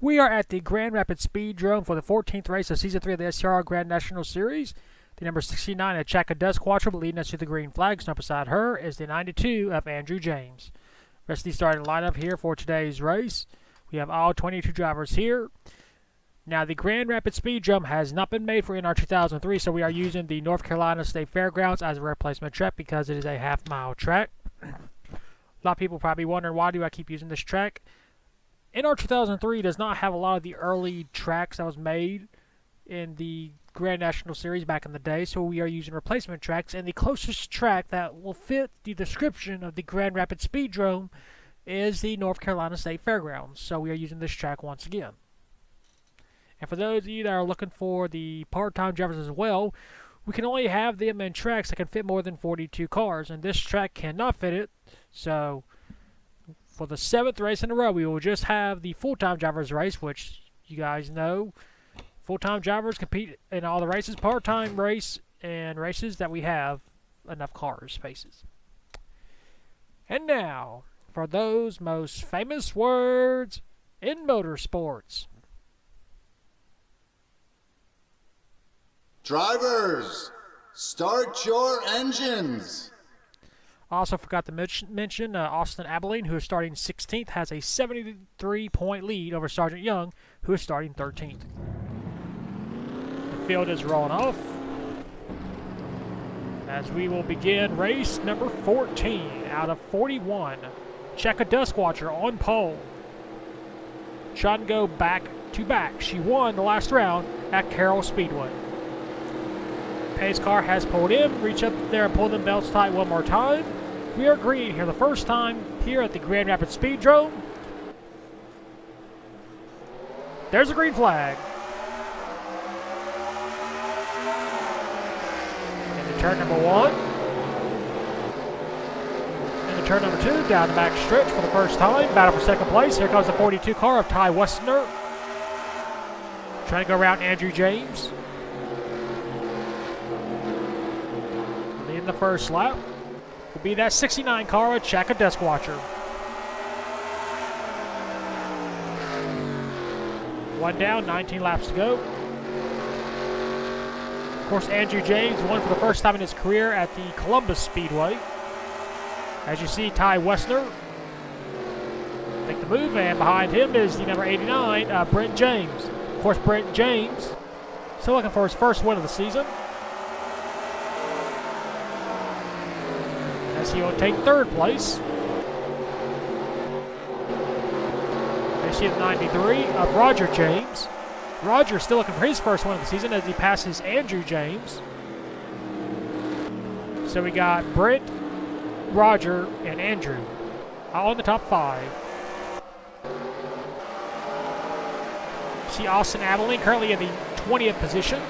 We are at the Grand Rapids Speedrome for the 14th race of Season 3 of the SCRL Grand National Series. The number 69 at Chaka Dusk Quattro, leading us to the green flag. Snow beside her is the 92 of Andrew James. Rest of the starting lineup here for today's race. We have all 22 drivers here. Now, the Grand Rapids Speedrome has not been made for NR 2003, so we are using the North Carolina State Fairgrounds as a replacement track because it is a half-mile track. A lot of people probably wondering, why do I keep using this track? NR 2003 does not have a lot of the early tracks that was made in the Grand National Series back in the day, so we are using replacement tracks, and the closest track that will fit the description of the Grand Rapids Speedrome is the North Carolina State Fairgrounds, so we are using this track once again. And for those of you that are looking for the part-time drivers as well, we can only have them in tracks that can fit more than 42 cars, and this track cannot fit it, so for the 7th race in a row, we will just have the full-time drivers race, which you guys know. Full-time drivers compete in all the races, part-time race, and races that we have enough car spaces. And now, for those most famous words in motorsports. Drivers, start your engines. Also forgot to mention Austin Abilene, who is starting 16th, has a 73-point lead over Sergeant Young, who is starting 13th. The field is rolling off as we will begin race number 14 out of 41. Chaka Duskwatcher on pole. Trying to go back-to-back. She won the last round at Carroll Speedway. Pace car has pulled in. Reach up there and pull them belts tight one more time. We are green here the first time here at the Grand Rapids Speedrome. There's a green flag. Into turn number 1. Into turn number 2, down the back stretch for the first time. Battle for second place. Here comes the 42 car of Ty Westerner. Trying to go around Andrew James. Leading the first lap will be that 69 car of Chaka Duskwatcher. One down, 19 laps to go. Of course, Andrew James won for the first time in his career at the Columbus Speedway. As you see, Ty Wessner make the move, and behind him is the number 89, Brent James. Of course, Brent James still looking for his first win of the season, as he will take third place. You see the 93 of Roger James. Roger still looking for his first win of the season as he passes Andrew James. So we got Brent, Roger, and Andrew all in the top 5. See Austin Abilene currently in the 20th position.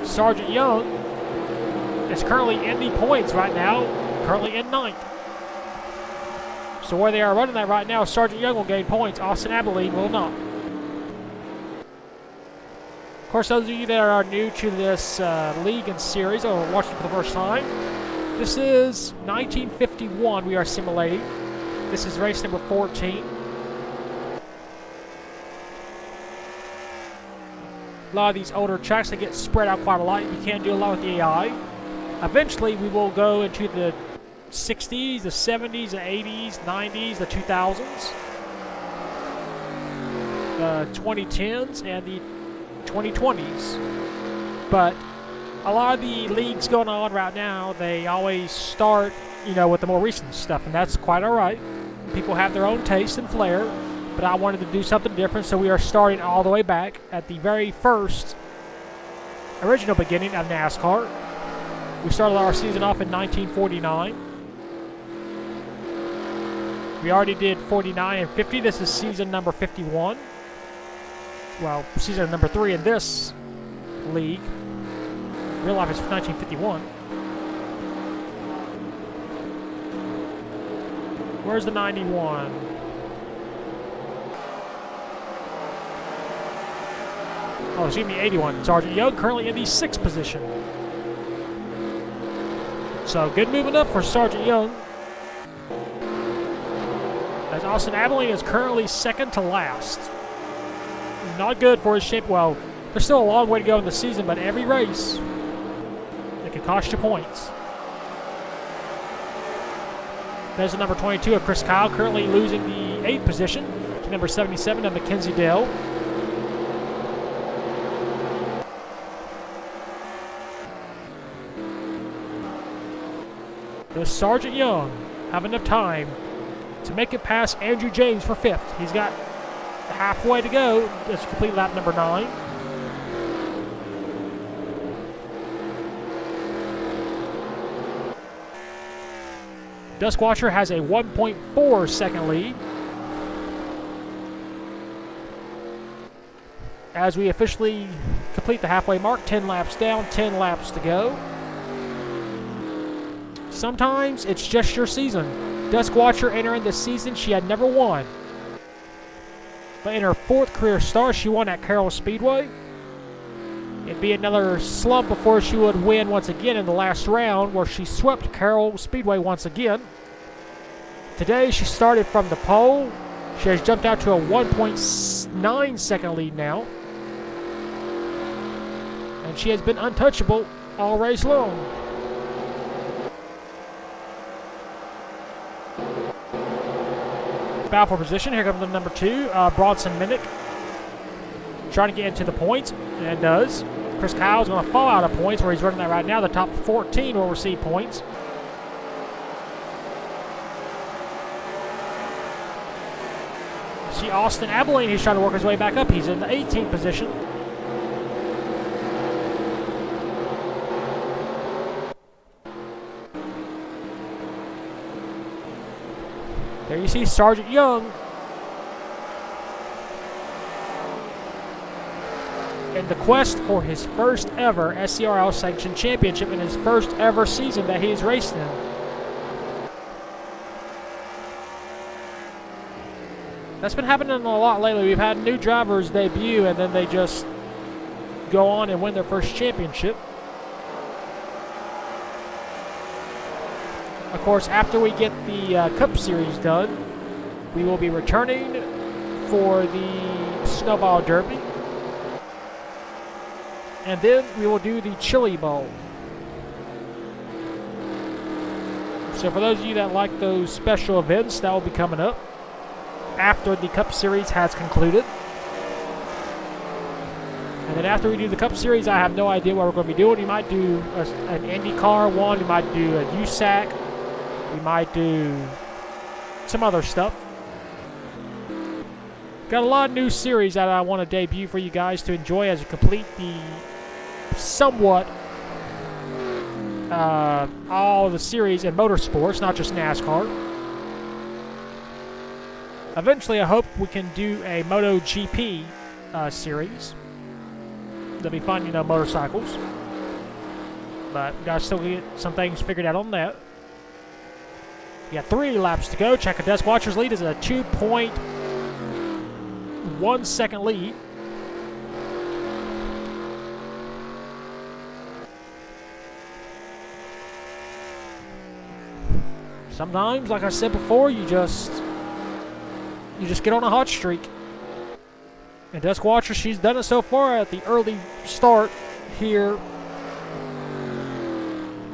Sergeant Young is currently in the points right now, currently in 9th. So where they are running that right now, Sergeant Young will gain points, Austin Abilene will not. Of course, those of you that are new to this league and series or watching for the first time, this is 1951 we are simulating. This is race number 14. A lot of these older tracks, they get spread out quite a lot. You can't do a lot with the AI. Eventually, we will go into the 60s, the 70s, the 80s, 90s, the 2000s, the 2010s, and the 2020s. But a lot of the leagues going on right now, they always start, with the more recent stuff, and that's quite all right. People have their own taste and flair, but I wanted to do something different, so we are starting all the way back at the very first original beginning of NASCAR. We started our season off in 1949. We already did 49 and 50. This is season number 51. Well, season number 3 in this league. Real life is 1951. Where's the 91? Oh, excuse me, 81. Sergeant Young currently in the 6th position. So good moving up for Sergeant Young. as Austin Abilene is currently second to last. Not good for his shape. Well, there's still a long way to go in the season, but every race, it can cost you points. There's the number 22 of Chris Kyle, currently losing the 8th position to number 77 of Mackenzie Dell. Does Sergeant Young have enough time to make it past Andrew James for 5th? He's got halfway to go. That's complete lap number 9. Duskwatcher has a 1.4 second lead. As we officially complete the halfway mark, 10 laps down, 10 laps to go. Sometimes it's just your season. Duskwatcher entering the season, she had never won. But in her 4th career start, she won at Carroll Speedway. It'd be another slump before she would win once again in the last round, where she swept Carroll Speedway once again. Today, she started from the pole. She has jumped out to a 1.9 second lead now. And she has been untouchable all race long. Battle for position. Here comes the number 2, Bronson Minnick. Trying to get into the points, and does. Chris Kyle is going to fall out of points where he's running that right now. The top 14 will receive points. See Austin Abilene, he's trying to work his way back up. He's in the 18th position. There you see Sergeant Young in the quest for his first ever SCRL sanctioned championship in his first ever season that he's raced in. That's been happening a lot lately. We've had new drivers debut and then they just go on and win their first championship. Of course, after we get the Cup Series done, we will be returning for the Snowball Derby. And then we will do the Chili Bowl. So for those of you that like those special events, that will be coming up after the Cup Series has concluded. And then after we do the Cup Series, I have no idea what we're going to be doing. We might do an IndyCar one. We might do a USAC. We might do some other stuff. Got a lot of new series that I want to debut for you guys to enjoy as you complete the somewhat all the series in motorsports, not just NASCAR. Eventually, I hope we can do a MotoGP series. That'll be fun, you know, motorcycles. But gotta still get some things figured out on that. You got 3 laps to go. Check a Duskwatcher's lead is a 2.1 second lead. Sometimes, like I said before, you just get on a hot streak. And Duskwatcher, she's done it so far at the early start here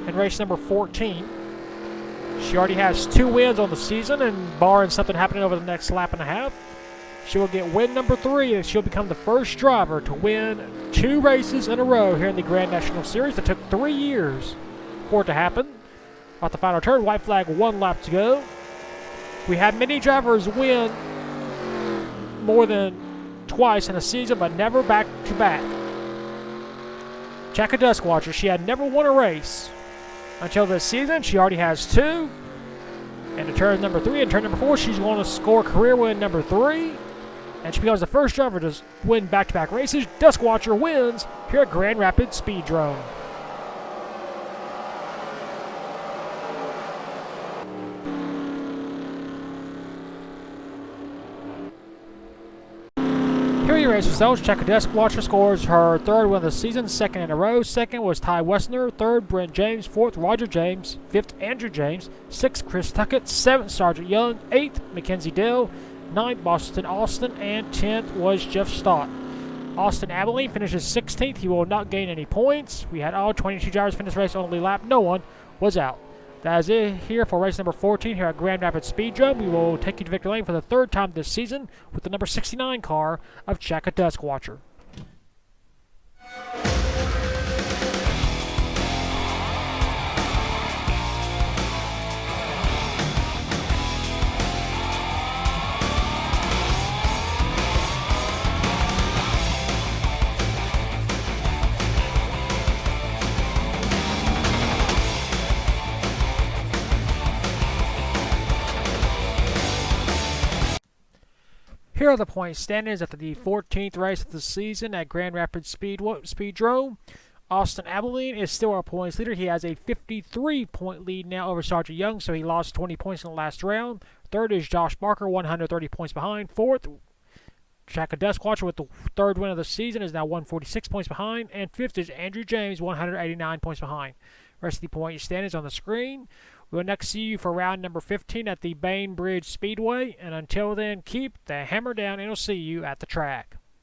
in race number 14. She already has 2 wins on the season, and barring something happening over the next lap and a half, she will get win number 3, and she'll become the first driver to win 2 races in a row here in the Grand National Series. That took 3 years for it to happen. Off the final turn, white flag, 1 lap to go. We had many drivers win more than twice in a season, but never back-to-back. Check a Duskwatcher, she had never won a race until this season. She already has 2. And in turn number 3 and turn number 4, she's going to score career win number 3. And she becomes the first driver to win back-to-back races. Duskwatcher wins here at Grand Rapids Speedrome. Here are your race results. Check a Desk Watcher scores her third win of the season, second in a row. Second was Ty Wessner. Third, Brent James. Fourth, Roger James. Fifth, Andrew James. Sixth, Chris Tuckett. Seventh, Sergeant Young. Eighth, Mackenzie Dill. Ninth, Boston Austin. And 10th was Jeff Stott. Austin Abilene finishes 16th. He will not gain any points. We had all 22 drivers finish race on the lead lap. No one was out. That is it here for race number 14 here at Grand Rapids Speedrome. We will take you to victory lane for the third time this season with the number 69 car of Jack a Dusk Watcher. Here are the point standings after the 14th race of the season at Grand Rapids Speedrome. Austin Abilene is still our points leader. He has a 53-point lead now over Sergeant Young, so he lost 20 points in the last round. Third is Josh Barker, 130 points behind. Fourth, Jack a Dusk Watcher with the third win of the season is now 146 points behind. And fifth is Andrew James, 189 points behind. Rest of the point standings on the screen. We will next see you for round number 15 at the Bainbridge Speedway. And until then, keep the hammer down and we'll see you at the track.